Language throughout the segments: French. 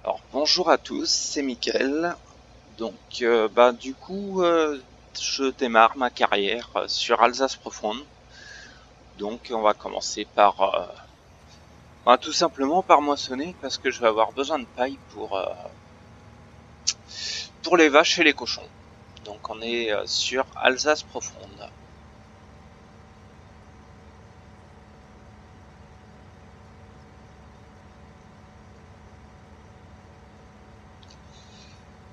Alors bonjour à tous, c'est Mickaël. Donc du coup je démarre ma carrière sur Alsace Profonde. Donc on va commencer par tout simplement par moissonner parce que je vais avoir besoin de paille pour les vaches et les cochons. Donc on est sur Alsace Profonde.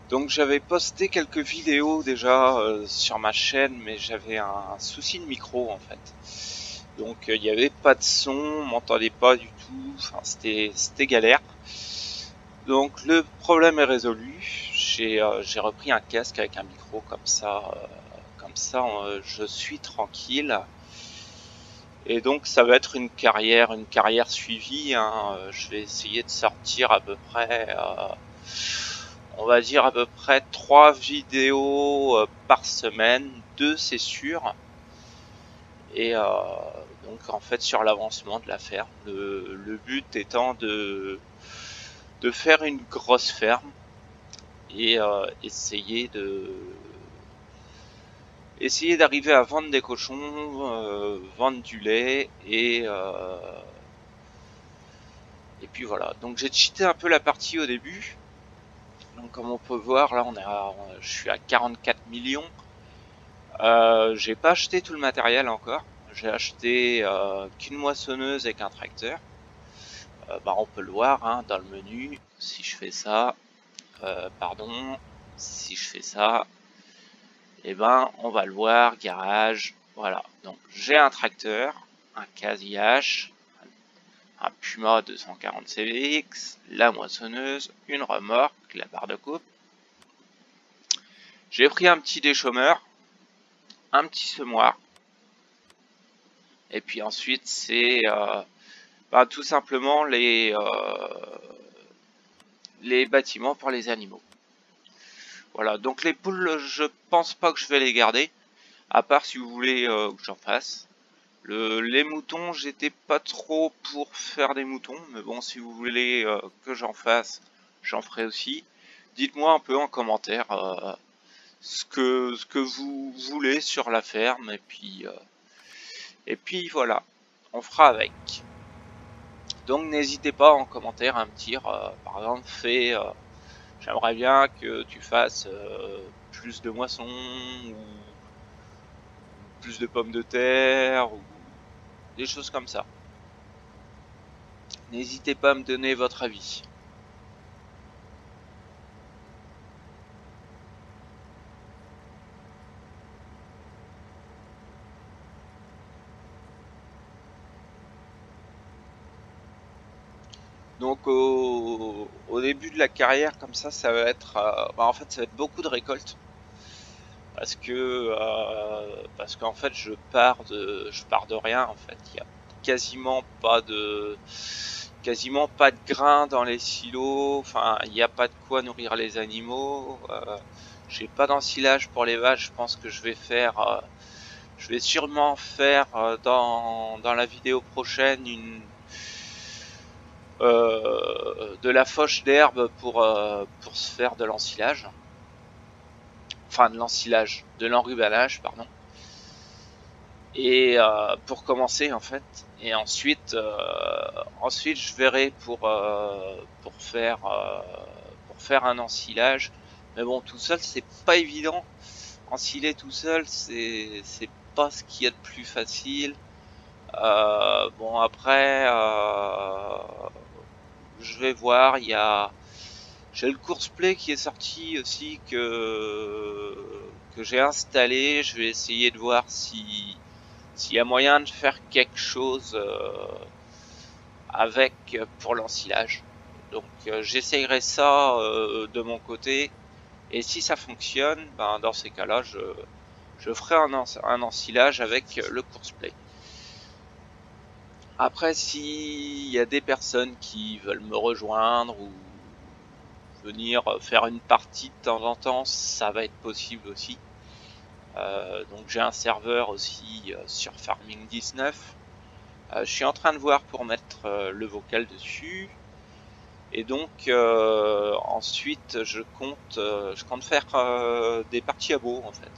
Donc j'avais posté quelques vidéos déjà sur ma chaîne, mais j'avais un souci de micro en fait. Donc il n'y avait pas de son, on m'entendait pas du tout, enfin c'était galère. Donc le problème est résolu. J'ai repris un casque avec un micro comme ça je suis tranquille. Et donc ça va être une carrière suivie, hein. Je vais essayer de sortir à peu près on va dire à peu près 3 vidéos par semaine, 2 c'est sûr. Et donc en fait sur l'avancement de la ferme, le but étant de faire une grosse ferme et essayer d'arriver à vendre des cochons, vendre du lait et puis voilà. Donc j'ai cheaté un peu la partie au début. Donc comme on peut voir là je suis à 44 millions. J'ai pas acheté tout le matériel encore. J'ai acheté qu'une moissonneuse et qu'un tracteur. On peut le voir hein, dans le menu. Si je fais ça, si je fais ça, et on va le voir, garage. Voilà. Donc j'ai un tracteur, un Casi-H, un Puma 240 CVX, la moissonneuse, une remorque, la barre de coupe. J'ai pris un petit déchômeur, un petit semoir. Et puis ensuite c'est tout simplement les bâtiments pour les animaux. Voilà, donc les poules, je pense pas que je vais les garder, à part si vous voulez que j'en fasse. Les moutons, j'étais pas trop pour faire des moutons, mais bon, si vous voulez que j'en fasse, j'en ferai aussi. Dites-moi un peu en commentaire ce que vous voulez sur la ferme, et puis voilà, on fera avec. Donc n'hésitez pas en commentaire à me dire, par exemple, j'aimerais bien que tu fasses plus de moissons, ou plus de pommes de terre, ou des choses comme ça. N'hésitez pas à me donner votre avis. Donc au début de la carrière comme ça va être en fait ça va être beaucoup de récoltes parce qu'en fait je pars de rien en fait. Il y a quasiment pas de grains dans les silos, enfin il n'y a pas de quoi nourrir les animaux. J'ai pas d'ensilage pour les vaches. Je pense que je vais sûrement faire dans la vidéo prochaine de la fauche d'herbe pour se faire de l'ensilage. Enfin de l'ensilage, de l'enrubanage, pardon. Et pour commencer en fait. Et ensuite je verrai pour faire un ensilage. Mais bon, tout seul c'est pas évident. Ensiler tout seul c'est pas ce qu'il y a de plus facile. Bon après je vais voir, j'ai le course-play qui est sorti aussi que j'ai installé. Je vais essayer de voir s'il y a moyen de faire quelque chose avec pour l'ensilage. Donc j'essayerai ça de mon côté, et si ça fonctionne, dans ces cas-là je ferai un ensilage avec le course-play. Après, s'il y a des personnes qui veulent me rejoindre ou venir faire une partie de temps en temps, ça va être possible aussi. Donc j'ai un serveur aussi sur Farming 19. Je suis en train de voir pour mettre le vocal dessus. Et donc ensuite je compte faire des parties à beau en fait.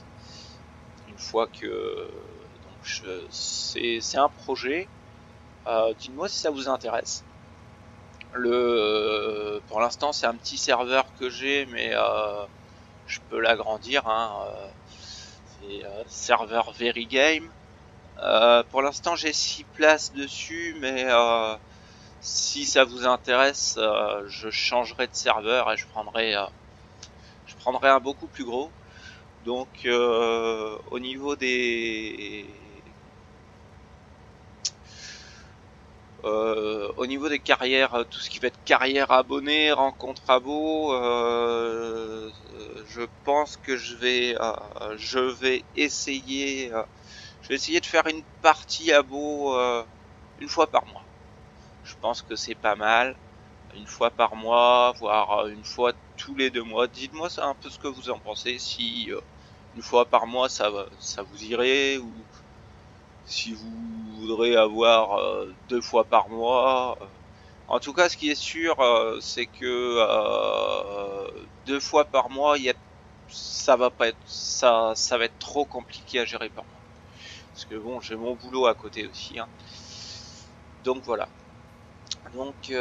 Une fois que c'est un projet, dites-moi si ça vous intéresse. Pour l'instant c'est un petit serveur que j'ai, mais je peux l'agrandir. C'est serveur Very Game. Pour l'instant j'ai 6 places dessus, mais si ça vous intéresse, je changerai de serveur et je prendrai un beaucoup plus gros. Donc au niveau des carrières, tout ce qui va être carrière abonnée, rencontre abo, je pense que je vais essayer de faire une partie abo une fois par mois. Je pense que c'est pas mal. Une fois par mois, voire une fois tous les 2 mois. Dites-moi ça un peu ce que vous en pensez, si une fois par mois ça vous irait, ou si vous voudrez avoir 2 fois par mois. En tout cas, ce qui est sûr, c'est que 2 fois par mois, ça va pas être ça va être trop compliqué à gérer par mois. Parce que bon, j'ai mon boulot à côté aussi. Donc voilà. Donc,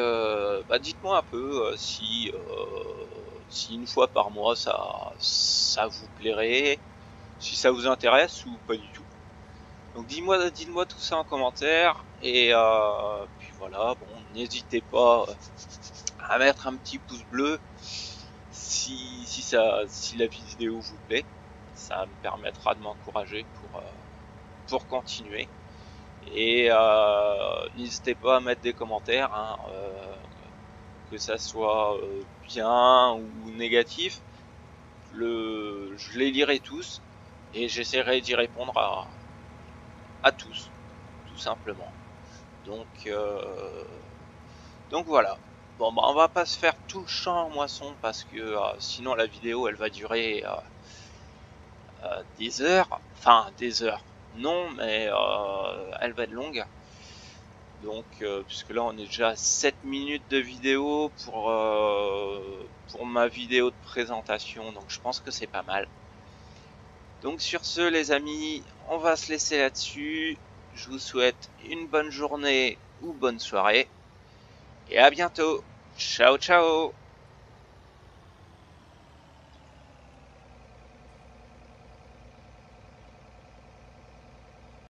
dites-moi un peu si une fois par mois ça vous plairait, si ça vous intéresse ou pas du tout. Donc dites-moi tout ça en commentaire, et puis voilà. Bon, n'hésitez pas à mettre un petit pouce bleu si la vidéo vous plaît. Ça me permettra de m'encourager pour continuer. Et n'hésitez pas à mettre des commentaires, que ça soit bien ou négatif. Je les lirai tous et j'essaierai d'y répondre à tous, tout simplement. Donc voilà. Bon, on va pas se faire tout le champ en moisson, parce que sinon la vidéo elle va durer des heures. Enfin, des heures. Non, mais elle va être longue. Donc, puisque là on est déjà à 7 minutes de vidéo pour ma vidéo de présentation, donc je pense que c'est pas mal. Donc sur ce les amis, on va se laisser là-dessus. Je vous souhaite une bonne journée ou bonne soirée, et à bientôt. Ciao ciao.